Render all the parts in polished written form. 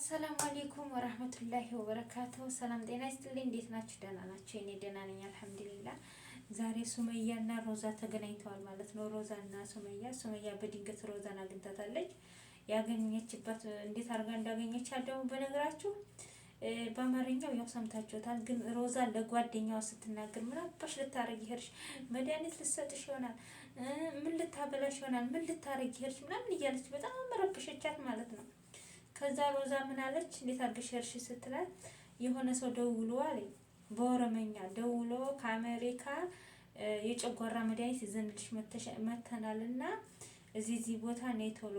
አሰላሙ አሌይኩም ወራህመቱላሂ ወበረካቱሁ። ሰላም ጤና ይስጥልኝ። እንዴት ናችሁ? ደህና ናችሁ? እኔ ደህና ነኝ አልሐምዱሊላህ። ዛሬ ሱመያና ሮዛ ተገናኝተዋል ማለት ነው። ሮዛና ሱመያ በድንገት ሮዛን አግኝታታለች። ያገኘችበት እንዴት አድርጋ እንዳገኘቻት ደግሞ በነገራችሁ በአማርኛው ያው ሰምታችኋታል። ግን ሮዛ ለጓደኛዋ ስትናገር ምን አባሽ ልታረጊ ሄድሽ? መድኃኒት ልትሰጥሽ ይሆናል፣ ምን ልታበላሽ ይሆናል፣ ምን ልታረጊ ሄድሽ ምናምን እያለች በጣም ረብሸቻት ማለት ነው። ከዛ ሮዛ ምን አለች? እንዴት አድርገሽ ሄድሽ ስትላት የሆነ ሰው ደውሎ አለኝ በኦሮመኛ ደውሎ ከአሜሪካ የጨጓራ መድኃኒት ይዘንልሽ መተናልና እዚህ ቦታ ነይ ቶሎ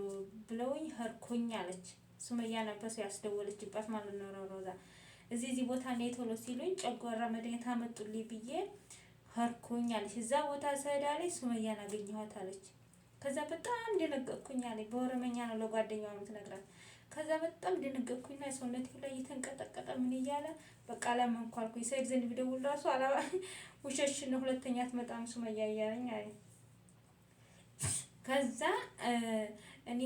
ብለውኝ ሄድኩኝ አለች። ሱመያ ነበር ሰው ያስደወለችባት ማለት ነው። ሮዛ እዚህ ቦታ ነይ ቶሎ ሲሉኝ ጨጓራ መድኃኒት አመጡልኝ ብዬ ሄድኩኝ አለች። እዛ ቦታ ስሄድ አለች ሱመያን አገኘኋት አለች። ከዛ በጣም ደነገጥኩኝ አለች። በኦሮመኛ ነው ለጓደኛዋ የምትነግራት። ከዛ በጣም ደነገጥኩኝና ሰውነቴ ላይ እየተንቀጠቀጠ ምን እያለ በቃ አላመንኩ አልኩኝ። ሰይድ ዘንድ ቢደውል ራሱ ውሸትሽን ሁለተኛ አትመጣም ሱመያ እያለኝ አለኝ። ከዛ እኔ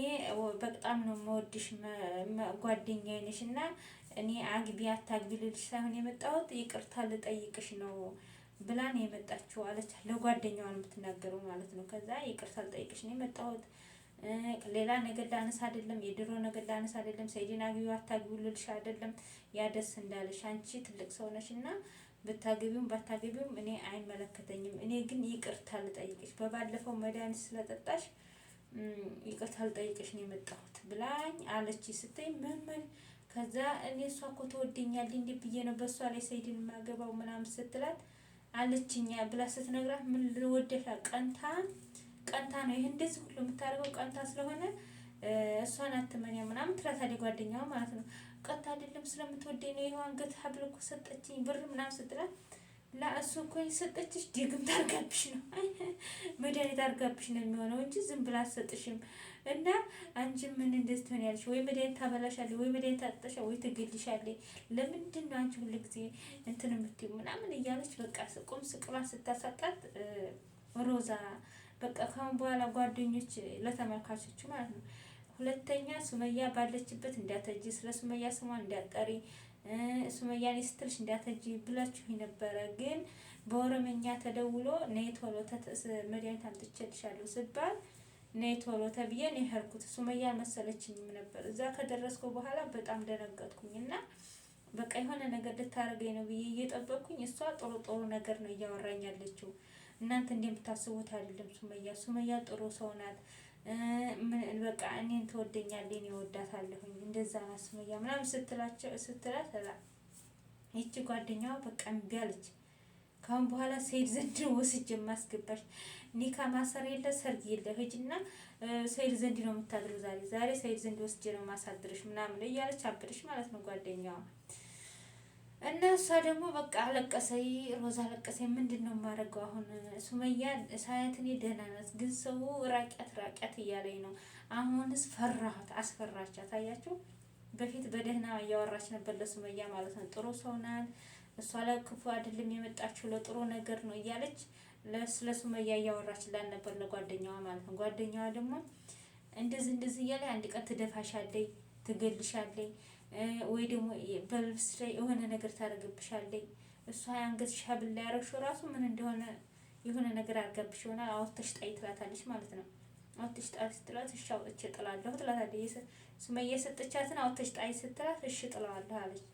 በጣም ነው የምወድሽ ጓደኛዬ ነሽ እና እኔ አግቢ አታግቢ ልልሽ ሳይሆን የመጣሁት ይቅርታ ልጠይቅሽ ነው ብላ ነው የመጣችው አለች። ለጓደኛዋ ነው የምትናገረው ማለት ነው። ከዛ ይቅርታ ልጠይቅሽ ነው የመጣሁት፣ ሌላ ነገር ላነሳ አይደለም፣ የድሮ ነገር ላነሳ አይደለም፣ ሰይድን አግቢው አታግቢው ልልሽ አይደለም። ያ ደስ እንዳለሽ አንቺ ትልቅ ሰው ነሽ እና ብታገቢውም ባታገቢውም እኔ አይመለከተኝም። እኔ ግን ይቅርታ ልጠይቅሽ በባለፈው መድኃኒት ስለጠጣሽ ይቅርታ ልጠይቅሽ ነው የመጣሁት ብላኝ አለች ስትይ ምን ከዛ እኔ እሷ እኮ ትወደኛለች እንዴ ብዬ ነው በእሷ ላይ ሰይድን የማገባው ምናምን ስትላት አለችኛ ብላ ስትነግራት ምን ልወደሻ ቀንታ ነው ይሄ እንደዚህ ሁሉ የምታደርገው ቀንታ ስለሆነ እሷን አትመኛ ምናምን ትላታለች ጓደኛዋ ማለት ነው። ቀንታ አይደለም ስለምትወደኝ ነው ይሄው አንገት ሀብል እኮ ሰጠችኝ ብር ምናምን ስትላት ለእሱ እኮ የሰጠችሽ ድግምት አድርጋብሽ ነው መድኃኒት አድርጋብሽ ነው የሚሆነው እንጂ ዝም ብላ አትሰጥሽም። እና አንቺ ምን እንደዚህ ትሆኛለሽ? ወይ መድኃኒት ታበላሻለሽ፣ ወይ መድኃኒት ታጠሻ፣ ወይ ትገልሻለሽ። ለምንድን ነው አንቺ ሁሉ ጊዜ እንትን የምትይው ምናምን እያለች በቃ ቁም ስቅሏን ስታሳጣት ሮዛ በቃ ካሁን በኋላ ጓደኞች ለተመልካቾቹ ማለት ነው ሁለተኛ ሱመያ ባለችበት እንዳትሄጂ፣ ስለ ሱመያ ስሟን እንዳትጠሪ፣ ሱመያን ስትልሽ እንዳትሄጂ ብላችሁ ነበረ። ግን በኦሮመኛ ተደውሎ ነይ ቶሎ መድኃኒት አምጥቼልሻለሁ ስባል ነይ ቶሎ ተብዬ ነው የሄድኩት። ሱመያ አልመሰለችኝም ነበር። እዛ ከደረስኩ በኋላ በጣም ደነገጥኩኝ እና በቃ የሆነ ነገር ልታረገኝ ነው ብዬ እየጠበቅኩኝ እሷ ጥሩ ነገር ነው እያወራኝ ያለችው። እናንተ እንደምታስቡት አይደለም። ሱመያ ጥሩ ሰው ናት። በቃ እኔን ትወደኛለች፣ እኔ እወዳታለሁኝ እንደዛ ናት ሱመያ ምናምን ስትላት ይቺ ጓደኛዋ በቃ እምቢ አለች። ካሁን በኋላ ሰይድ ዘንድ ወስጄ የማስገባሽ ኒካ ማሰር የለ ሰርግ የለ ሂጂና ሰይድ ዘንድ ነው የምታድሪው ዛሬ ሰይድ ዘንድ ወስጄ ነው ማሳድርሽ ምናምን እያለች አብድሽ ማለት ነው ጓደኛዋ። እና እሷ ደግሞ በቃ አለቀሰይ ሮዛ አለቀሰይ። ምንድን ነው የማደርገው አሁን? ሱመያ ሳያት እኔ ደህና ናት፣ ግን ሰው ራቂያት እያለኝ ነው። አሁንስ ፈራኋት፣ አስፈራቻት። አያችሁ በፊት በደህና እያወራች ነበር ለሱመያ ማለት ነው። ጥሩ ሰው ናት እሷ ለክፉ አይደለም የመጣችው ለጥሩ ነገር ነው እያለች ስለ ሱመያ እያወራችላት ነበር ለጓደኛዋ ማለት ነው። ጓደኛዋ ደግሞ እንደዚህ እያለ አንድ ቀን ትደፋሻለች፣ ትገልሻለች ወይ ደግሞ በልብስ ላይ የሆነ ነገር ታደርግብሻለች። እሷ አንገትሽ ሀብል ላይ ያደረግሽው ራሱ ምን እንደሆነ የሆነ ነገር አድርጋብሽ ይሆናል። አውጥተሽ ጣይ ትላታለች ማለት ነው። አውጥተሽ ጣይ ስትላት እሺ አውጥቼ እጥላለሁ ትላታለች። ሱመያ የሰጠቻትን አውጥተሽ ጣይ ስትላት እሺ እጥለዋለሁ አለች።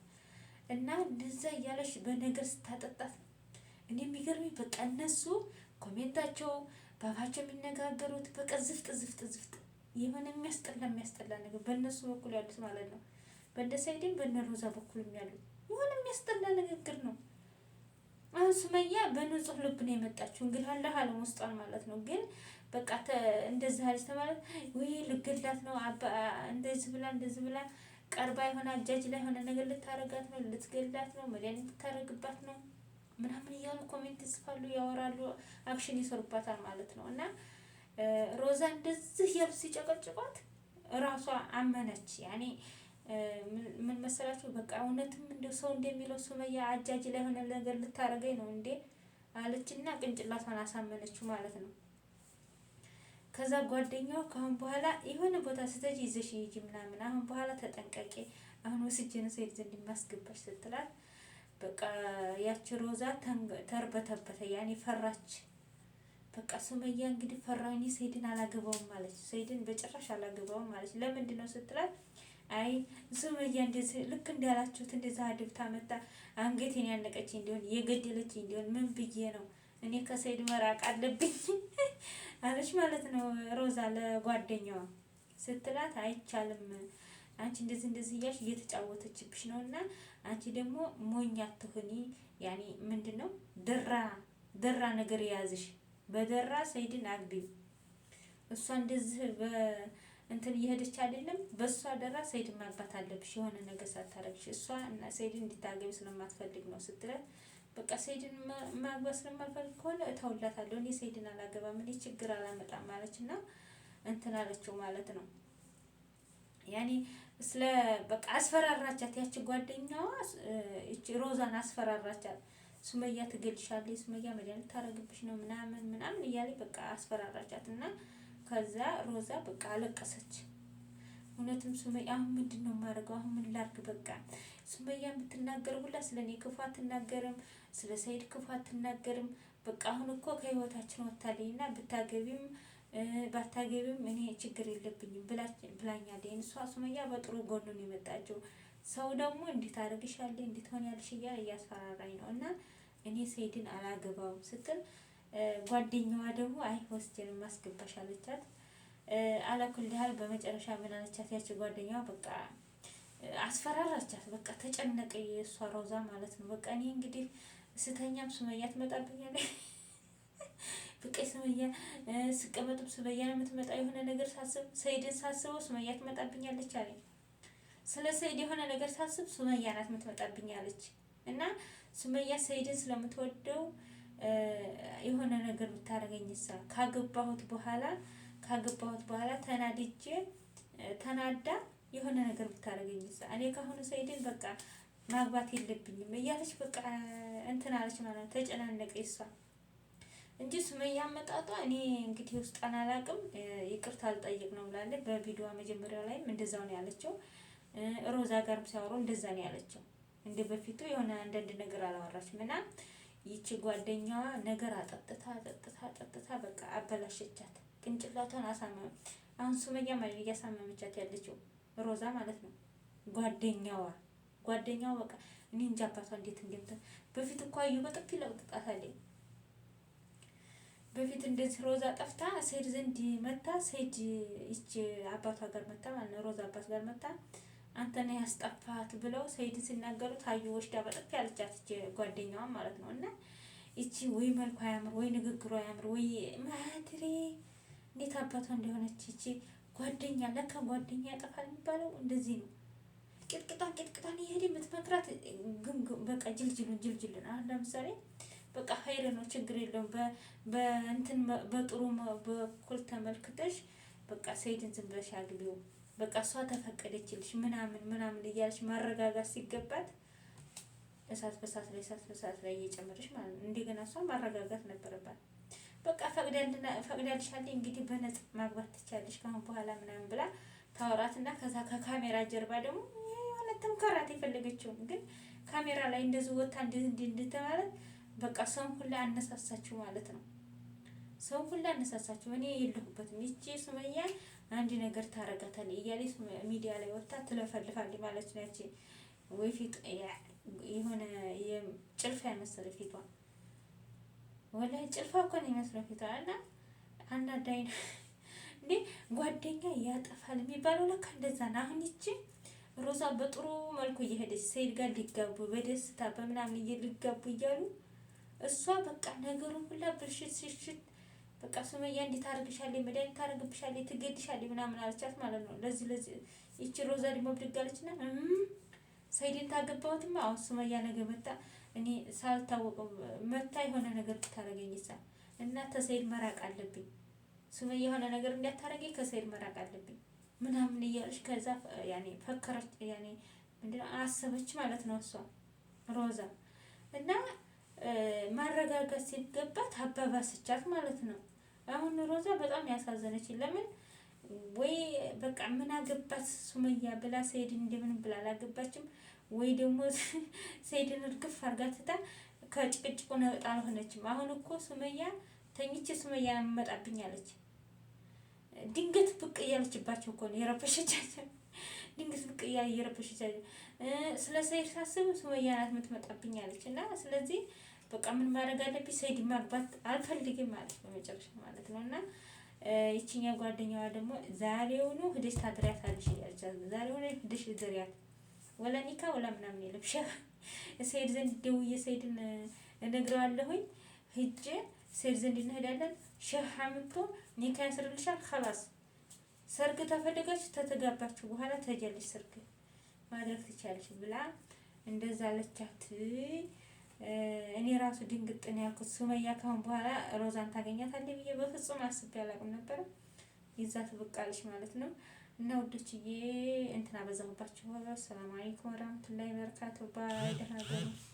እና እንደዛ እያለሽ በነገር ስታጠጣት እኔ የሚገርመኝ በቃ እነሱ ኮሜንታቸው ባፋቸው የሚነጋገሩት በቃ ዝፍጥ የሆነ የሚያስጠላ ነገር በእነሱ በኩል ያሉት ማለት ነው። በእንደ ሰይድም በእነ ሮዛ በኩልም ያሉት የሆነ የሚያስጠላ ንግግር ነው። አሁን ሱመያ በንጹህ ልብ ነው የመጣችው። እንግዲህ አላህ አለም ውስጧን ማለት ነው። ግን በቃ እንደዚህ አለች ተማለት ወይ ልገላት ነው እንደዚህ ብላ ቀርባ የሆነ አጃጅ ላይ የሆነ ነገር ልታረጋት ነው፣ ልትገላት ነው፣ መድኃኒት ልታረግባት ነው ምናምን እያሉ ኮሜንት ይጽፋሉ፣ ያወራሉ፣ አክሽን ይሰሩባታል ማለት ነው። እና ሮዛ እንደዚህ ያሉ ሲጨቀጭቋት እራሷ አመነች። ያኔ ምን መሰላችሁ በቃ እውነትም እንደው ሰው እንደሚለው ሱመያ አጃጅ ላይ የሆነ ነገር ልታረገኝ ነው እንዴ አለችና ቅንጭላቷን አሳመነችው ማለት ነው። ከዛ ጓደኛዋ ከአሁን በኋላ የሆነ ቦታ ስትሄጂ ይዘሽ ሂጂ ምናምን፣ አሁን በኋላ ተጠንቀቂ፣ አሁን ወስጄ ነው ሰይድ ዘንድ የማስገባሽ ስትላት በቃ ያቺ ሮዛ ተርበተበተ፣ ያኔ ፈራች። በቃ ሱመያ እንግዲህ ፈራኝ፣ ሰይድን አላገባውም ማለች። ሰይድን በጭራሽ አላገባውም ማለች። ለምንድን ነው ስትላት አይ ሱመያ እንደዚህ ልክ እንዳላችሁት እንደዛ አድብታ መጣ አንገቴን ያነቀች እንዲሆን የገደለች እንዲሆን ምን ብዬ ነው እኔ ከሰይድ መራቅ አለብኝ አለች ማለት ነው ሮዛ ለጓደኛዋ ስትላት፣ አይቻልም አንቺ እንደዚህ እንደዚህ እያልሽ እየተጫወተችብሽ ነውና አንቺ ደግሞ ሞኝ አትሁኒ። ያኔ ምንድነው ደራ ነገር የያዝሽ በደራ ሰይድን አግቢው። እሷ እንደዚህ እንትን እየሄደች አይደለም፣ በእሷ ደራ ሰይድን ማግባት አለብሽ የሆነ ነገር ሳታረግሽ። እሷ እና ሰይድን እንድታገቢ ስለማትፈልግ ነው ስትላት፣ በቃ ሰይድን ማግባት ስለማልፈልግ ከሆነ እተውላታለሁ፣ እኔ ሰይድን አላገባም፣ እኔ ችግር አላመጣም ማለችና እንትን አለችው ማለት ነው። ያኔ ስለ በቃ አስፈራራቻት። ያቺ ጓደኛዋ እቺ ሮዛን አስፈራራቻት። ሱመያ ትገልሻለች፣ ሱመያ መድኃኒት ታረግብሽ ነው ምናምን ምናምን እያለች በቃ አስፈራራቻት እና ከዛ ሮዛ በቃ አለቀሰች። እውነትም ሱመያ አሁን ምንድን ነው የማደርገው? አሁን ምን ላድርግ? በቃ ሱመያ የምትናገር ሁላ ስለ እኔ ክፉ አትናገርም፣ ስለ ሰይድ ክፉ አትናገርም። በቃ አሁን እኮ ከህይወታችን ወታለኝና ብታገቢም ባታገቢም እኔ ችግር የለብኝም ብላኛለች። እሷ ሱመያ በጥሩ ጎኑ ነው የመጣችው። ሰው ደግሞ እንዴት አድርግሻለሁ እንዴት ሆኛለሽ እያለ እያስፈራራኝ ነው እና እኔ ሰይድን አላገባውም ስትል ጓደኛዋ ደግሞ አይ ወስጄን ማስገባሽ አለቻት። አላኩል ያህል በመጨረሻ ምን አለቻት ያቺ ጓደኛዋ በቃ አስፈራራቻት። በቃ ተጨነቀ የእሷ ሮዛ ማለት ነው። በቃ እኔ እንግዲህ ስተኛም ሱመያ ትመጣብኛለች፣ በቃ ሱመያ ስቀመጥም ሱመያ ነው የምትመጣ። የሆነ ነገር ሳስብ ሰይድን ሳስበው ሱመያ ትመጣብኛለች አለኝ። ስለ ሰይድ የሆነ ነገር ሳስብ ሱመያ ናት የምትመጣብኛለች እና ሱመያ ሰይድን ስለምትወደው የሆነ ነገር ብታረገኝሳ ካገባሁት በኋላ ተናዳ የሆነ ነገር ብታረገኝሳ እኔ ካሁኑ ሰይድን በቃ ማግባት የለብኝም እያለች በቃ እንትን አለች ማለት ነው። ተጨናነቀ እሷ እንጂ ሱመያ አመጣጧ እኔ እንግዲህ ውስጣን አላውቅም። ይቅርታ አልጠይቅ ነው ብላለች። በቪዲዮ መጀመሪያው ላይም እንደዛው ነው ያለችው። ሮዛ ጋርም ሲያወሩ እንደዛ ነው ያለችው። እንደ በፊቱ የሆነ አንዳንድ ነገር አላወራችም እና ይቺ ጓደኛዋ ነገር አጠጥታ በቃ አበላሸቻት። ቅንጭላቷን አሳመመ። አሁን ሱመያ ማለት እያሳመመቻት ያለችው ሮዛ ማለት ነው። ጓደኛዋ በቃ እኔ እንጃ አባቷ እንዴት በፊት እኮ አዩ በጥፊ ለቅጣታለች። በፊት እንደዚህ ሮዛ ጠፍታ ሰይድ ዘንድ መታ ሰይድ ይቺ አባቷ ጋር መታ ማለት ነው ሮዛ አባት ጋር መታ አንተ ነህ ያስጠፋት ብለው ሰይድ ሲናገሩት አዩ ወሽዳ በጥፊ ያለቻት ይቺ ጓደኛዋ ማለት ነው። እና ይቺ ወይ መልኳ ያምር ወይ ንግግሯ ያምር ወይ ማድሪ እንዴት አባቷ እንደሆነች ይቺ ጓደኛ ለካ ጓደኛ ያጠፋል የሚባለው እንደዚህ ነው። ቅጥቅጣን ይሄድ የምትመክራት በቃ ጅልጅሉን አሁን ለምሳሌ በቃ ሀይር ነው ችግር የለውም በእንትን በጥሩ በኩል ተመልክተሽ በቃ ሰይድን ዝም ብለሽ አግቢው በቃ እሷ ተፈቀደችልሽ ምናምን እያለሽ ማረጋጋት ሲገባት እሳት በሳት ላይ እየጨመረሽ ማለት ነው። እንደገና እሷ ማረጋጋት ነበረባት። በቃ ፈቅዳልሻለች እንግዲህ በነፃ ማግባት ትቻለሽ ካሁን በኋላ ምናምን ብላ ታወራትና ከዛ ከካሜራ ጀርባ ደግሞ የሆነ ተምከራት የፈለገችውን ግን ካሜራ ላይ እንደዚህ ወጣ እንደተባለት በቃ ሰውን ሁላ አነሳሳችሁ ማለት ነው። ሰውን ሁላ አነሳሳችሁ። እኔ የለሁበትም ይቺ ሱመያ አንድ ነገር ታረጋታለች እያለች ሚዲያ ላይ ወጣ ትለፈልፋለች ማለት ነው። ያቺ ወይ ፊት የሆነ የጭልፋ ያመሰለ ፊቷ ወላሂ ጭልፋ እኮ ነው የሚመስለው ፊቷ እና አንዳንዳይ እንዴ ጓደኛ ያጠፋል የሚባለው ለካ እንደዛ ነው። አሁን ይቺ ሮዛ በጥሩ መልኩ እየሄደች ሰይድ ጋር ሊጋቡ በደስታ በምናምን ሊጋቡ እያሉ እሷ በቃ ነገሩን ሁላ ብልሽት በቃ ሱመያ እንዴት አድርግሻለች መድኃኒት ታረግብሻለች ትገድሻለች ምናምን አለቻት ማለት ነው። ለዚህ ይቺ ሮዛ ደግሞ ብድግ አለችና ሰይድን ታገባሁትማ አሁን ሱመያ ነገር መጣ እኔ ሳልታወቀው መታ የሆነ ነገር ብታረገኝሳ እና ከሰይድ መራቅ አለብኝ ሱመያ የሆነ ነገር እንዲያታረገኝ ከሰይድ መራቅ አለብኝ ምናምን እያለች ከዛ ያኔ ፈከረች ያኔ ምንድነው አሰበች ማለት ነው እሷ ሮዛ እና ማረጋጋት ሲገባት አባባሰቻት ማለት ነው። አሁን ሮዛ በጣም ያሳዘነችኝ ለምን ወይ በቃ ምን አገባት ሱመያ ብላ ሰይድን እንደምን ብላ አላገባችም፣ ወይ ደግሞ ሰይድን እርግፍ አርጋ ትታ ከጭቅጭቁ ነጣ አልሆነችም። አሁን እኮ ሱመያ ተኝቼ ሱመያ መጣብኝ አለች። ድንገት ብቅ እያለችባቸው እኮ ነው የረበሸቻቸው። ድንገት ብቅ እየረበሸቻቸው ስለ ሰይድ ሳስብ ሱመያ ናት የምትመጣብኝ አለች። እና ስለዚህ በቃ ምን ማድረግ አለብኝ ሰይድ ማግባት አልፈልግም ማለት ነው መጨረሻ ማለት ነው። እና ይቺኛ ጓደኛዋ ደግሞ ዛሬውኑ ሂደሽ ታድሪያታለሽ ያለቻት፣ ዛሬውኑ ሂደሽ ድሪያት ወላ ኒካ ወላ ምናምን የለም። ሰይድ ዘንድ ደውዬ ሰይድን እነግረዋለሁኝ ሂጄ ሰይድ ዘንድ እንሄዳለን። ሸህ አምጥቶ ኒካ ያስርልሻል። ኸላስ ሰርግ ተፈለጋችሁ ተተጋባችሁ በኋላ ተጀልሽ ሰርግ ማድረግ ትቻለሽ ብላ እንደዛ አለቻት። እኔ ራሱ ድንግጥ ነው ያልኩት። ሱመያ ካሁን በኋላ ሮዛን ታገኛታለች ብዬ በፍጹም አስቤ አላውቅም ነበር። ይዛት ብቃለች ማለት ነው። እና ውዶችዬ እንትና በዛሁባችሁ። ሰላም አለይኩም ወራህመቱላሂ ወበረካቱ። ባይ ደህና